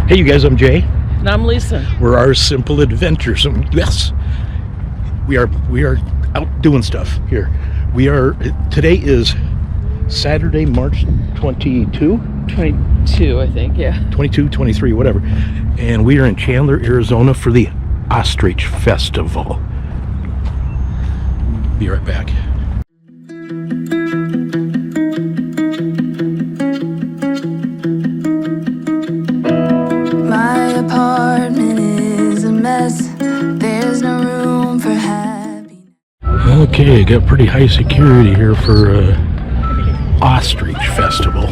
Hey, you guys, I'm Jay. And I'm Lisa. We're Our Simple Adventures. Yes, we are out doing stuff here. Today is Saturday, March 22? 22, I think, yeah. 22, 23, whatever. And we are in Chandler, Arizona for the Ostrich Festival. Be right back. My apartment is a mess. There's no room for happiness. Okay, got pretty high security here for Ostrich Festival.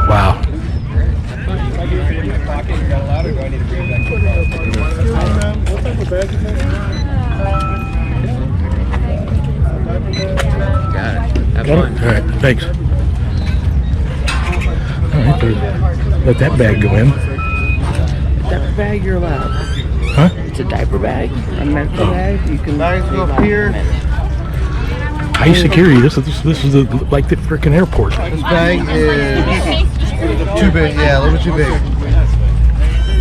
Wow. Got it. Have Got fun. it? All right, thanks. All right, let that bag go in. Diaper bag, you're allowed. Huh? It's a diaper bag, a mental bag. You can go up here. High security. This is like the frickin' airport. This bag is too big. Yeah, a little bit too big.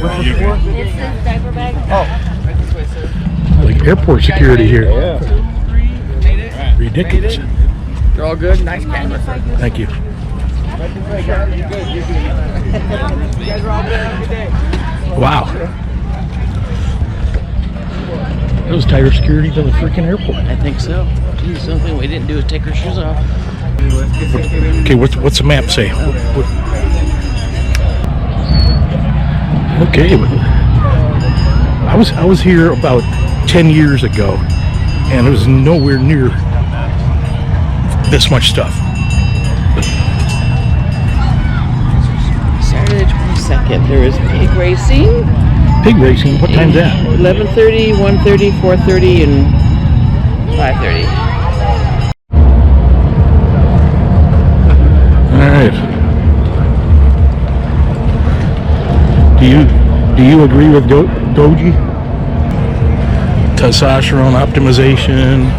What's this for? This is diaper bag. Oh, Like airport security here. Ridiculous. You're all good. Nice camera. Thank you. Wow. Those tighter security to the freaking airport. I think so. Geez, something we didn't do is take our shoes off. Okay, what's the map say? Okay, I was here about 10 years ago, and it was nowhere near this much stuff. Saturday 22nd, there is pig racing. Pig racing. What time's that? 11:30, 1:30, 4:30, and 5:30. All right. Do you agree with Doji? Testosterone optimization.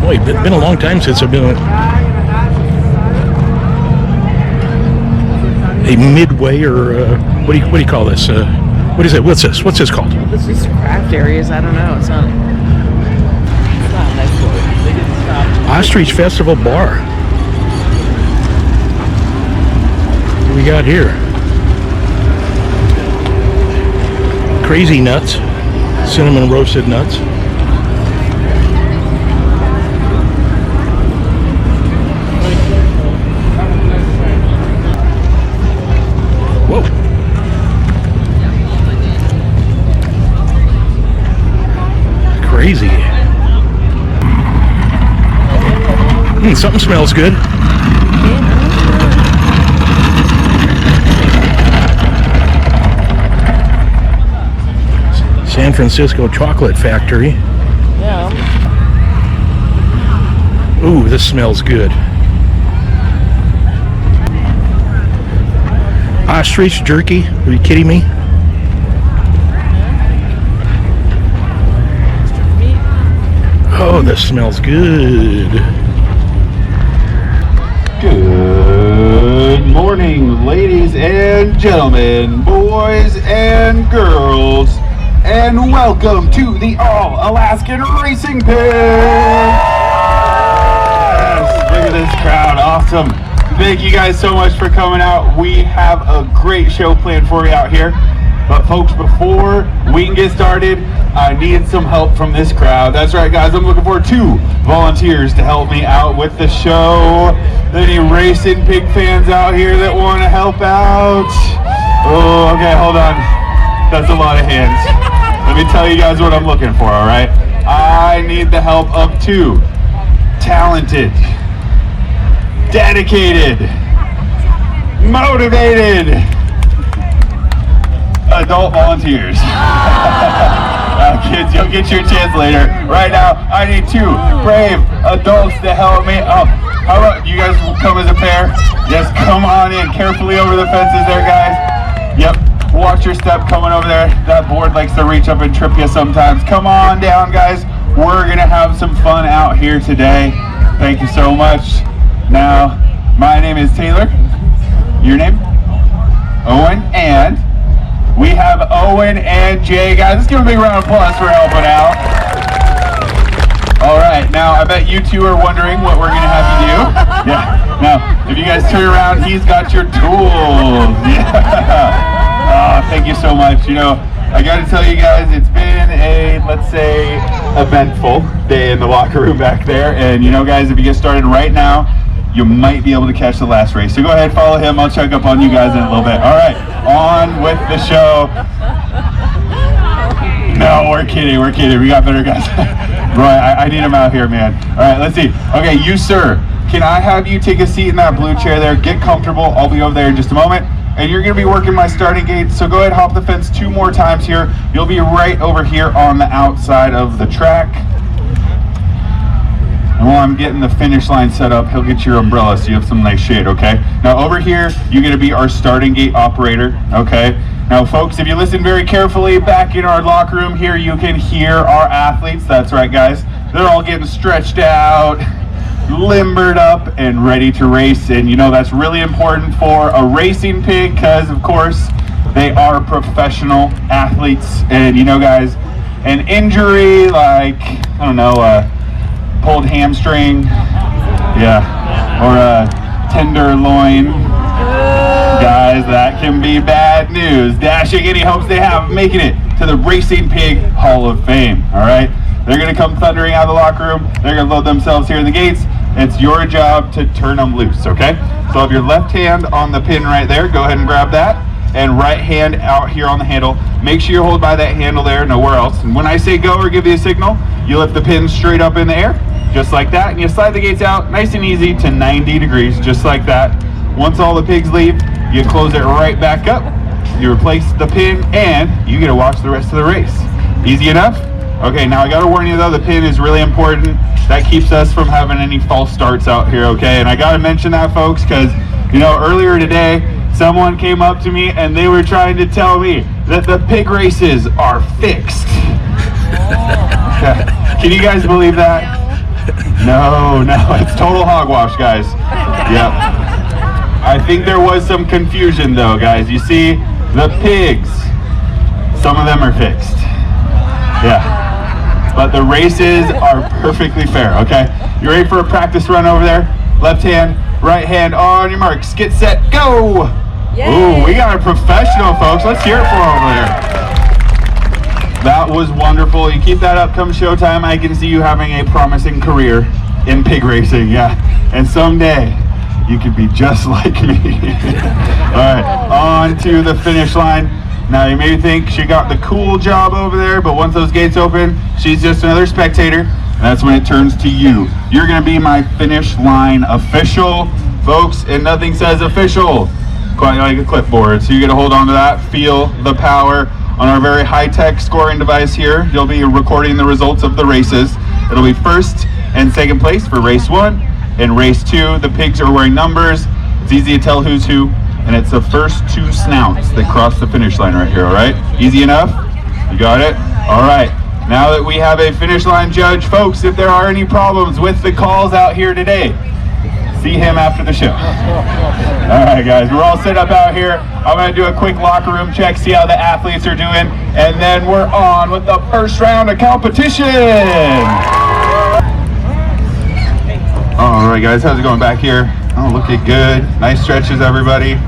Boy, it's been a long time since I've been a midway or what do you call this? What is it? What's this? What's this called? This is craft areas. I don't know. It's not a nice word. They didn't stop. Ostrich Festival Bar. What do we got here? Crazy nuts. Cinnamon roasted nuts. Whoa. Crazy. Something smells good. San Francisco Chocolate Factory. Yeah. Ooh, this smells good. Ostrich jerky? Are you kidding me? Oh, this smells good. good morning, ladies and gentlemen, boys and girls, and welcome to the All-Alaskan Racing Pit. Yes, look at this crowd, awesome. Thank you guys so much for coming out. We have a great show planned for you out here. But folks, before we can get started, I need some help from this crowd. That's right, guys, I'm looking for 2 volunteers to help me out with the show. Any racing pig fans out here that want to help out? Oh, okay, hold on. That's a lot of hands. Let me tell you guys what I'm looking for, all right? I need the help of 2 talented, dedicated, motivated adult volunteers. Kids, you'll get your chance later. Right now, I need 2 brave adults to help me up. How about you guys come as a pair? Yes, come on in carefully over the fences there, guys. Yep, watch your step coming over there. That board likes to reach up and trip you sometimes. Come on down, guys. We're gonna have some fun out here today. Thank you so much. Now, my name is Taylor. Your name? Owen. And we have Owen and Jay. Guys, let's give a big round of applause for helping out. All right, now I bet you two are wondering what we're gonna have you do. Yeah. Now, if you guys turn around, he's got your tools. Yeah. Oh, thank you so much. You know, I got to tell you guys, it's been a, let's say, eventful day in the locker room back there. And you know, guys, if you get started right now, you might be able to catch the last race. So go ahead, follow him. I'll check up on you guys in a little bit. All right, on with the show. No, we're kidding. We got better guys. Roy, I need him out here, man. All right, let's see. Okay, you, sir, can I have you take a seat in that blue chair there? Get comfortable. I'll be over there in just a moment. And you're going to be working my starting gate, so go ahead, hop the fence 2 more times here. You'll be right over here on the outside of the track. And while I'm getting the finish line set up, he'll get your umbrella so you have some nice shade, okay? Now over here, you're going to be our starting gate operator, okay? Now folks, if you listen very carefully, back in our locker room here, you can hear our athletes. That's right, guys. They're all getting stretched out, limbered up, and ready to race. And you know that's really important for a racing pig because of course they are professional athletes. And you know, guys, an injury like, I don't know, pulled hamstring, yeah, or a tenderloin, guys, that can be bad news, dashing any hopes they have of making it to the Racing Pig Hall of Fame. All right, they're gonna come thundering out of the locker room. They're gonna load themselves here in the gates. It's your job to turn them loose, okay? So have your left hand on the pin right there. Go ahead and grab that. And right hand out here on the handle. Make sure you hold by that handle there, nowhere else. And when I say go or give you a signal, you lift the pin straight up in the air, just like that. And you slide the gates out nice and easy to 90 degrees, just like that. Once all the pigs leave, you close it right back up. You replace the pin and you get to watch the rest of the race. Easy enough? Okay, now I gotta warn you though, the pin is really important. That keeps us from having any false starts out here, okay? And I gotta mention that, folks, because, you know, earlier today, someone came up to me and they were trying to tell me that the pig races are fixed. Can you guys believe that? No, it's total hogwash, guys. Yep. I think there was some confusion though, guys. You see, the pigs, some of them are fixed. Yeah. But the races are perfectly fair, okay? You ready for a practice run over there? Left hand, right hand, on your marks, get set, go! Yay. Ooh, we got a professional, folks. Let's hear it for over there. That was wonderful. You keep that up come showtime. I can see you having a promising career in pig racing, yeah. And someday, you could be just like me. All right, on to the finish line. Now you may think she got the cool job over there, but once those gates open, she's just another spectator. And that's when it turns to you. You're gonna be my finish line official, folks, and nothing says official quite like a clipboard. So you gotta hold on to that, feel the power. On our very high-tech scoring device here, you'll be recording the results of the races. It'll be first and second place for race 1. And race 2, the pigs are wearing numbers. It's easy to tell who's who. And it's the first 2 snouts that cross the finish line right here, all right? Easy enough? You got it? All right. Now that we have a finish line judge, folks, if there are any problems with the calls out here today, see him after the show. All right, guys, we're all set up out here. I'm gonna do a quick locker room check, see how the athletes are doing, and then we're on with the first round of competition. All right, guys, how's it going back here? Oh, looking good. Nice stretches, everybody.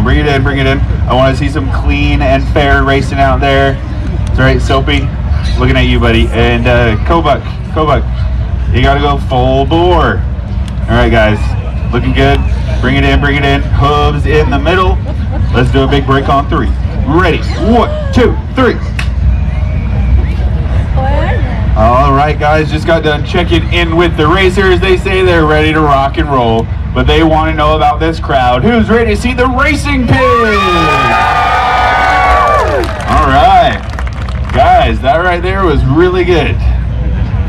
Bring it in, bring it in. I want to see some clean and fair racing out there. That's right, Soapy. Looking at you, buddy. And Kobuk, you got to go full bore. All right, guys, looking good. Bring it in, bring it in. Hooves in the middle. Let's do a big break on 3. Ready? 1, 2, 3. All right, guys, just got done checking in with the racers. They say they're ready to rock and roll, but they want to know about this crowd. Who's ready to see the racing pig? All right, guys, that right there was really good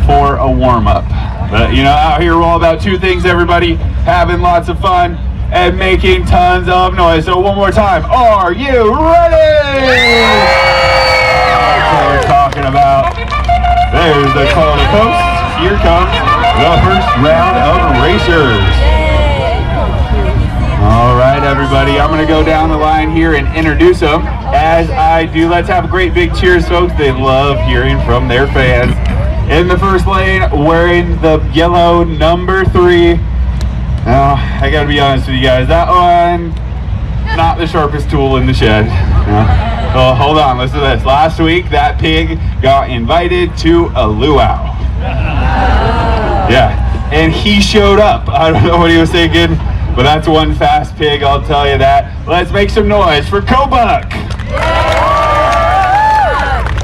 for a warm-up. But, you know, out here we're all about 2 things, everybody. Having lots of fun and making tons of noise. So one more time, are you ready? That's what we're talking about. There's the call to post. Here comes the first round of racers. All right, everybody, I'm gonna go down the line here and introduce them. As I do, let's have a great big cheers, folks. They love hearing from their fans. In the first lane, wearing the yellow number 3. Now, I gotta be honest with you guys, that one, not the sharpest tool in the shed. Well, hold on, listen to this. Last week, that pig got invited to a luau. Yeah, and he showed up. I don't know what he was thinking, but that's one fast pig, I'll tell you that. Let's make some noise for Kobuck.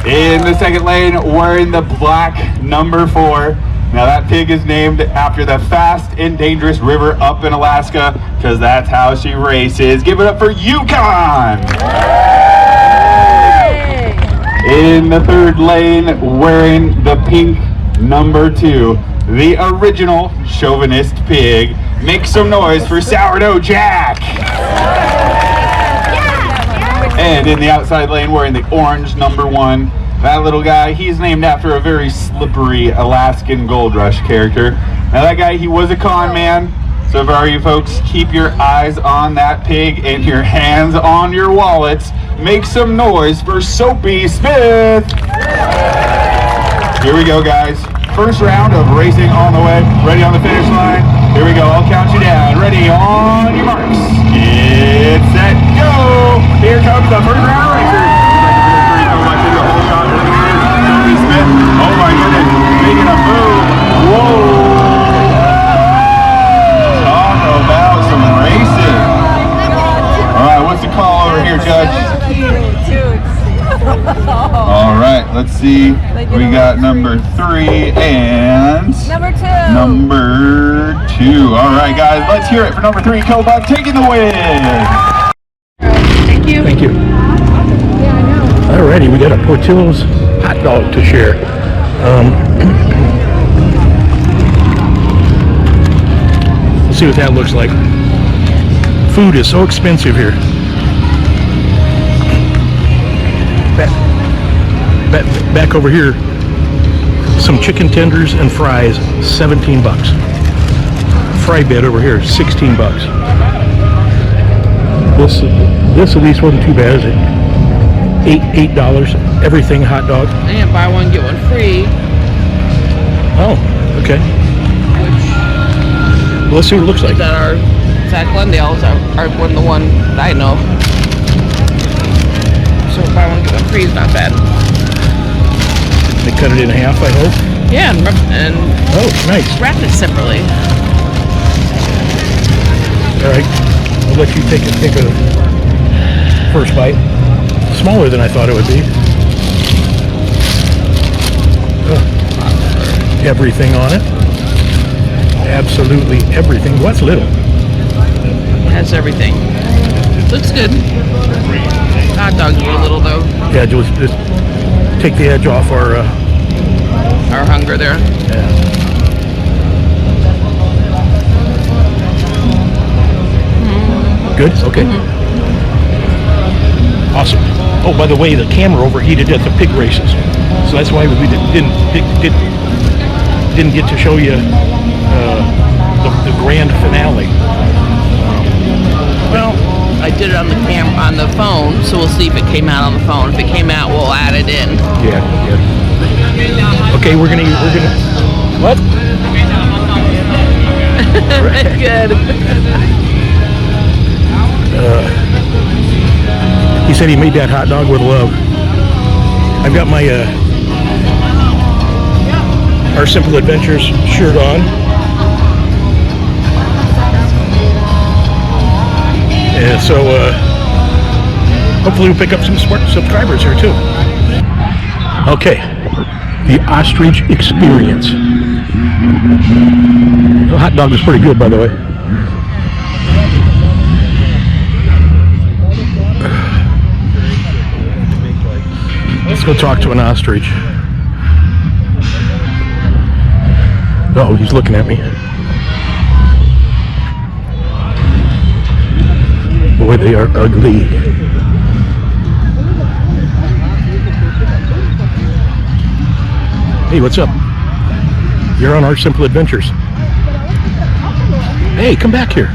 In the second lane, wearing the black number 4. Now that pig is named after the fast and dangerous river up in Alaska, because that's how she races. Give it up for Yukon. In the third lane, wearing the pink number 2, the original chauvinist pig. Make some noise for Sourdough Jack. And in the outside lane, wearing the orange number 1, that little guy, he's named after a very slippery Alaskan Gold Rush character. Now that guy, he was a con man, so for all you folks, keep your eyes on that pig and your hands on your wallets. Make some noise for Soapy Smith. Here we go, guys. First round of racing on the way. Ready on the finish line? Here we go, I'll count you down. Ready, on your marks. Get set, go! Here comes the first round racer. Oh my goodness, making a move. Whoa! Talk about some racing. Alright, what's the call over here, Judge? Alright, let's see. We got number 3 and number 2. Alright, guys, let's hear it for number 3, Kobuck taking the win. Thank you. Thank you. Alrighty, we got a Portillo's hot dog to share. Let's see what that looks like. Food is so expensive here. Back over here, some chicken tenders and fries, 17 bucks. Fry bed over here, 16 bucks. This at least wasn't too bad, is it? $8, everything hot dog. And buy one, get one free. Oh, okay. Well, let's see what it looks like. That are at Glendale's are one the one that I know. So buy one, get one free is not bad. They cut it in half, I hope. Yeah, and Oh, nice. wrap it separately. All right, I'll let you take a first bite. Smaller than I thought it would be. Everything on it. Absolutely everything. What's little? It has everything. Looks good. Hot dogs were little though. Yeah, just take the edge off our hunger there. yeah. Good? Okay. Awesome. Oh, by the way, the camera overheated at the pig races, so that's why we didn't get to show you the grand finale. Well, I did it on the phone, so we'll see if it came out on the phone. If it came out, we'll add it in. Yeah. Okay, we're gonna what? Good. He said he made that hot dog with love. I've got my Our Simple Adventures shirt on. And so hopefully we'll pick up some subscribers here too. Okay, the Ostrich experience. The hot dog was pretty good, by the way. Let's go talk to an ostrich. Oh, he's looking at me. Boy, they are ugly. Hey, what's up? You're on Our Simple Adventures. Hey, come back here.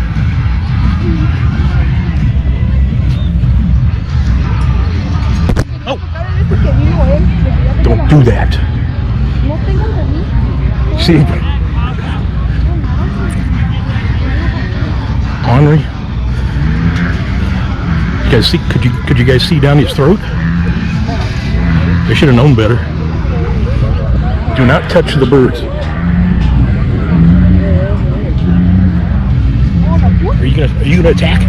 Oh! Don't do that. See? Henri? You guys see? Could you guys see down his throat? They should have known better. Do not touch the birds. Are you gonna attack?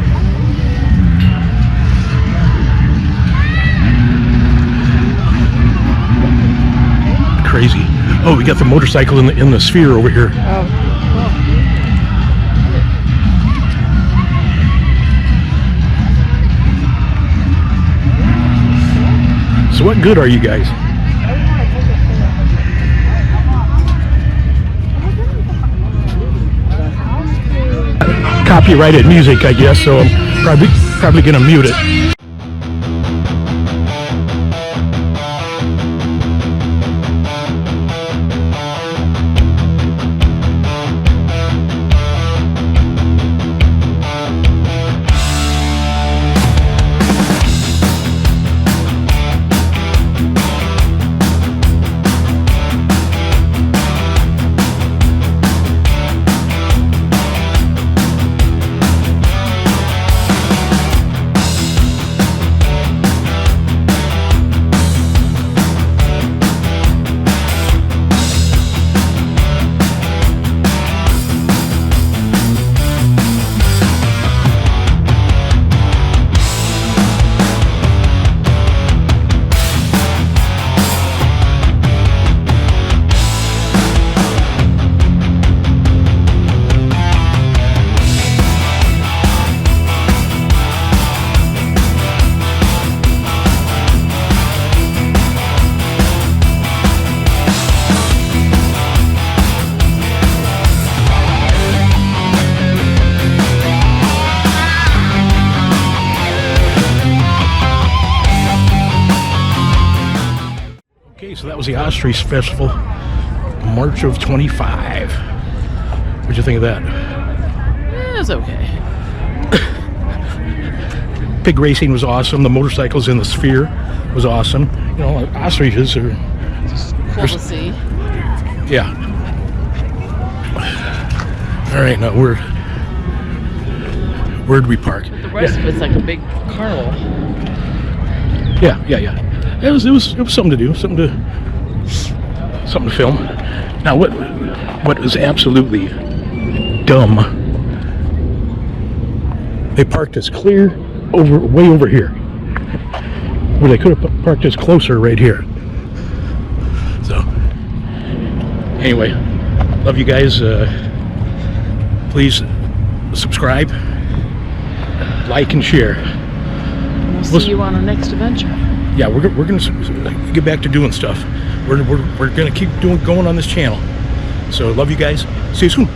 Crazy. Oh, we got the motorcycle in the sphere over here. So what good are you guys? Copyrighted music, I guess, so I'm probably gonna mute it. Okay, so that was the Ostrich Festival, March of 25. What'd you think of that? It was okay. Pig racing was awesome. The motorcycles in the sphere was awesome. You know, ostriches are Cool to see. yeah. All right, now where'd we park? The rest of it's like a big carnival. Yeah. It was something to do, something to film. Now what is absolutely dumb? They parked us clear way over here. Well, they could have parked us closer right here. So anyway, love you guys. Please subscribe, like, and share. We'll see you on our next adventure. Yeah, we're gonna get back to doing stuff. We're gonna keep going on this channel. So love you guys. See you soon.